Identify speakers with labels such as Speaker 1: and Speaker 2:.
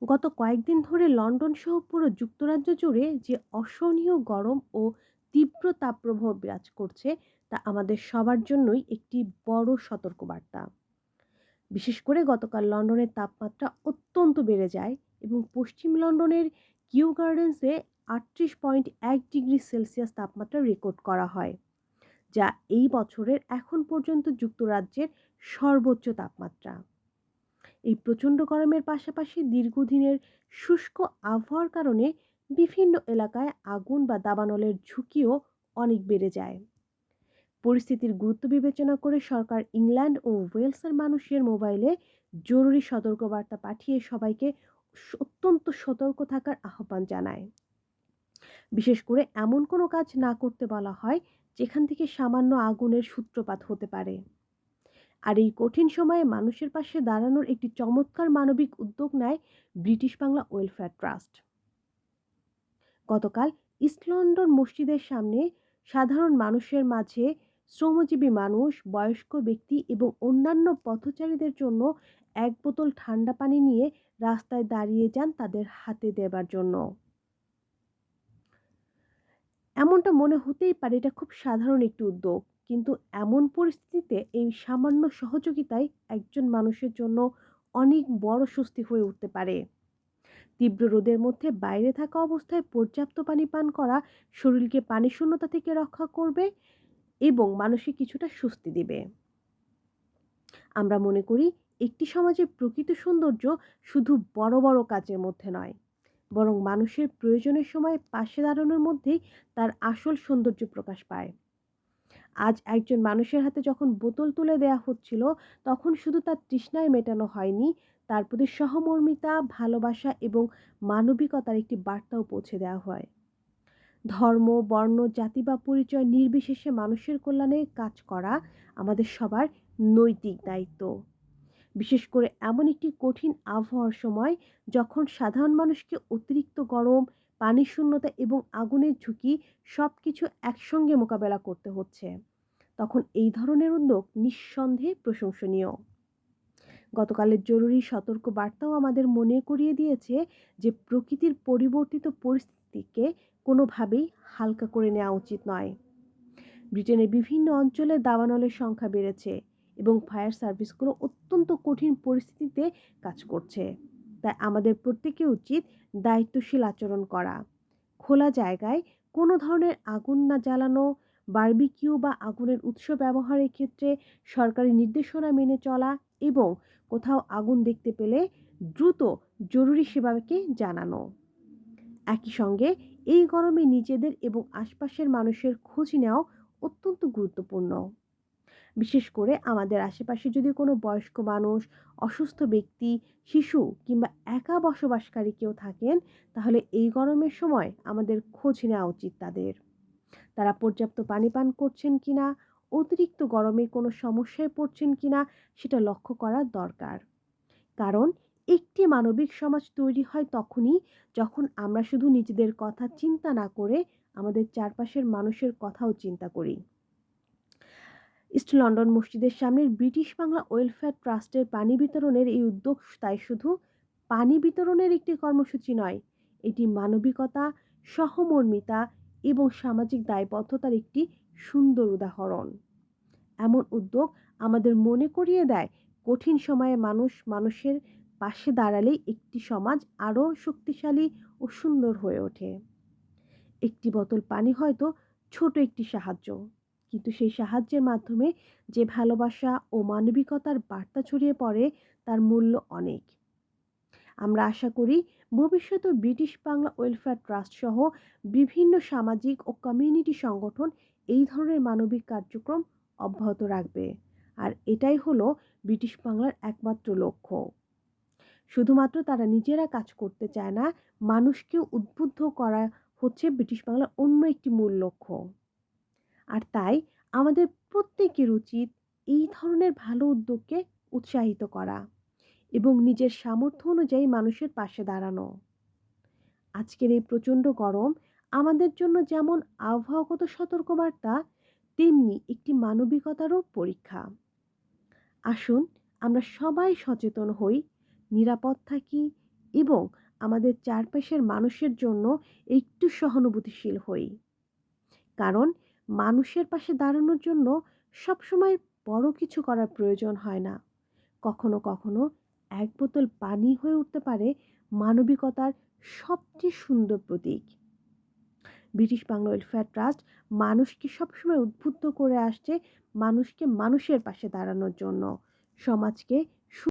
Speaker 1: গত কয়েকদিন ধরে লন্ডন সহ পুরো যুক্তরাজ্য জুড়ে যে অসহনীয় গরম ও তীব্র তাপপ্রবাহ বিরাজ করছে তা আমাদের সবার জন্যই একটি বড় সতর্কবার্তা। বিশেষ করে গতকাল লন্ডনের তাপমাত্রা অত্যন্ত বেড়ে যায় এবং পশ্চিম লন্ডনের কিউ গার্ডেন্সে 38.1 ডিগ্রি সেলসিয়াস তাপমাত্রা রেকর্ড করা হয়, যা এই বছরের এখন পর্যন্ত যুক্তরাজ্যের সর্বোচ্চ তাপমাত্রা। এই প্রচণ্ড গরমের পাশাপাশি দীর্ঘদিনের শুষ্ক আবহাওয়ার কারণে বিভিন্ন এলাকায় আগুন বা দাবানলের ঝুঁকিও অনেক বেড়ে যায়। পরিস্থিতির গুরুত্ব বিবেচনা করে সরকার ইংল্যান্ড ও ওয়েলসের মানুষের মোবাইলে জরুরি সতর্কবার্তা পাঠিয়ে সবাইকে অত্যন্ত সতর্ক থাকার আহ্বান জানায়। বিশেষ করে এমন কোনো কাজ না করতে বলা হয় যেখান থেকে সামান্য আগুনের সূত্রপাত হতে পারে। আর এই কঠিন সময়ে মানুষের পাশে দাঁড়ানোর একটি চমৎকার মানবিক উদ্যোগ নেয় ব্রিটিশ বাংলা ওয়েলফেয়ার ট্রাস্ট। গতকাল ইস্ট লন্ডন মসজিদের সামনে সাধারণ মানুষের মাঝে শ্রমজীবী মানুষ, বয়স্ক ব্যক্তি এবং অন্যান্য পথচারীদের জন্য এক বোতল ঠান্ডা পানি নিয়ে রাস্তায় দাঁড়িয়ে যান তাদের হাতে দেবার জন্য। এমনটা মনে হতেই পারে এটা খুব সাধারণ একটি উদ্যোগ, কিন্তু এমন পরিস্থিতিতে এই সামান্য সহযোগিতাই একজন মানুষের জন্য অনেক বড় স্বস্তি হয়ে উঠতে পারে। তীব্র রোদের মধ্যে বাইরে থাকা অবস্থায় পর্যাপ্ত পানি পান করা শরীরকে পানি শূন্যতা থেকে রক্ষা করবে এবং মানসিক কিছুটা স্বস্তি দিবে। আমরা মনে করি একটি সমাজের প্রকৃত সৌন্দর্য শুধু বড় বড় কাজের মধ্যে নয়, বরং মানুষের প্রয়োজনের সময় পাশে দাঁড়ানোর মধ্যেই তার আসল সৌন্দর্য প্রকাশ পায়। আজ একজন মানুষের হাতে যখন বোতল তুলে দেয়া হচ্ছিল, তখন শুধু তার তৃষ্ণায় মেটানো হয়নি, তার প্রতি সহমর্মিতা, ভালোবাসা এবং মানবিকতার একটি বার্তাও পৌঁছে দেওয়া হয়। ধর্ম, বর্ণ, জাতি বা পরিচয় নির্বিশেষে মানুষের কল্যাণে কাজ করা আমাদের সবার নৈতিক দায়িত্ব। বিশেষ করে এমন একটি কঠিন আবহাওয়ার সময় যখন সাধারণ মানুষকে অতিরিক্ত গরম, পানির শূন্যতা এবং আগুনের ঝুঁকি সবকিছু একসঙ্গে মোকাবেলা করতে হচ্ছে, তখন এই ধরনের উদ্যোগ নিঃসন্দেহে প্রশংসনীয়। গতকালের জরুরি সতর্ক বার্তাও আমাদের মনে করিয়ে দিয়েছে যে প্রকৃতির পরিবর্তিত পরিস্থিতিকে কোনোভাবেই হালকা করে নেওয়া উচিত নয়। ব্রিটেনের বিভিন্ন অঞ্চলে দাবানলের সংখ্যা বেড়েছে এবং ফায়ার সার্ভিসগুলো অত্যন্ত কঠিন পরিস্থিতিতে কাজ করছে। তাই আমাদের প্রত্যেকের উচিত দায়িত্বশীল আচরণ করা, খোলা জায়গায় কোনো ধরনের আগুন না জ্বালানো, বারবিকিউ বা আগুনের উৎস ব্যবহারের ক্ষেত্রে সরকারি নির্দেশনা মেনে চলা এবং কোথাও আগুন দেখতে পেলে দ্রুত জরুরি সেবাকে জানানো। একই সঙ্গে এই গরমে নিজেদের এবং আশপাশের মানুষের খোঁজ নেওয়াও অত্যন্ত গুরুত্বপূর্ণ। বিশেষ করে আমাদের আশেপাশে যদি কোনো বয়স্ক মানুষ, অসুস্থ ব্যক্তি, শিশু কিংবা একা বসবাসকারী কেউ থাকেন, তাহলে এই গরমের সময় আমাদের খোঁজ নেওয়া উচিত তাদের। তারা পর্যাপ্ত পানি পান করছেন কিনা, অতিরিক্ত গরমে কোনো সমস্যায় পড়ছেন কিনা সেটা লক্ষ্য করা দরকার। কারণ একটি মানবিক সমাজ তৈরি হয় তখনই যখন আমরা শুধু নিজেদের কথা চিন্তা না করে আমাদের চারপাশের মানুষের কথাও চিন্তা করি। ইস্ট লন্ডন মসজিদের সামনের ব্রিটিশ বাংলা ওয়েলফেয়ার ট্রাস্টের পানি বিতরণের এই উদ্যোগ তাই শুধু পানি বিতরণের একটি কর্মসূচি নয়, এটি মানবিকতা, সহমর্মিতা এবং সামাজিক দায়বদ্ধতার একটি সুন্দর উদাহরণ। এমন উদ্যোগ আমাদের মনে করিয়ে দেয় কঠিন সময়ে মানুষ মানুষের পাশে দাঁড়ালেই একটি সমাজ আরও শক্তিশালী ও সুন্দর হয়ে ওঠে। একটি বোতল পানি হয়তো ছোট একটি সাহায্য, কিন্তু সেই সাহায্যের মাধ্যমে যে ভালোবাসা ও মানবিকতার বার্তা ছড়িয়ে পড়ে তার মূল্য অনেক। আমরা আশা করি ভবিষ্যতে ব্রিটিশ বাংলা ওয়েলফেয়ার ট্রাস্ট সহ বিভিন্ন সামাজিক ও কমিউনিটি সংগঠন এই ধরনের মানবিক কার্যক্রম অব্যাহত রাখবে। আর এটাই হলো ব্রিটিশ বাংলার একমাত্র লক্ষ্য। শুধুমাত্র তারা নিজেরা কাজ করতে চায় না, মানুষকেও উদ্বুদ্ধ করা হচ্ছে ব্রিটিশ বাংলার অন্য একটি মূল লক্ষ্য। আর তাই আমাদের প্রত্যেকের উচিত এই ধরনের ভালো উদ্যোগকে উৎসাহিত করা এবং নিজের সামর্থ্য অনুযায়ী মানুষের পাশে দাঁড়ানো। আজকের এই প্রচণ্ড গরম আমাদের জন্য যেমন আবহাওয়াগত সতর্কবার্তা, তেমনি একটি মানবিকতারও পরীক্ষা। আসুন আমরা সবাই সচেতন হই, নিরাপদ থাকি এবং আমাদের চারপাশের মানুষের জন্য একটু সহানুভূতিশীল হই। কারণ মানুষের পাশে দাঁড়ানোর জন্য সবসময় বড় কিছু করার প্রয়োজন হয় না। কখনো কখনো এক বোতল পানি হয়ে উঠতে পারে মানবিকতার সবচেয়ে সুন্দর প্রতীক। ব্রিটিশ বাংলা ওয়েলফেয়ার ট্রাস্ট মানুষকে সবসময় উদ্বুদ্ধ করে আসছে মানুষকে মানুষের পাশে দাঁড়ানোর জন্য, সমাজকে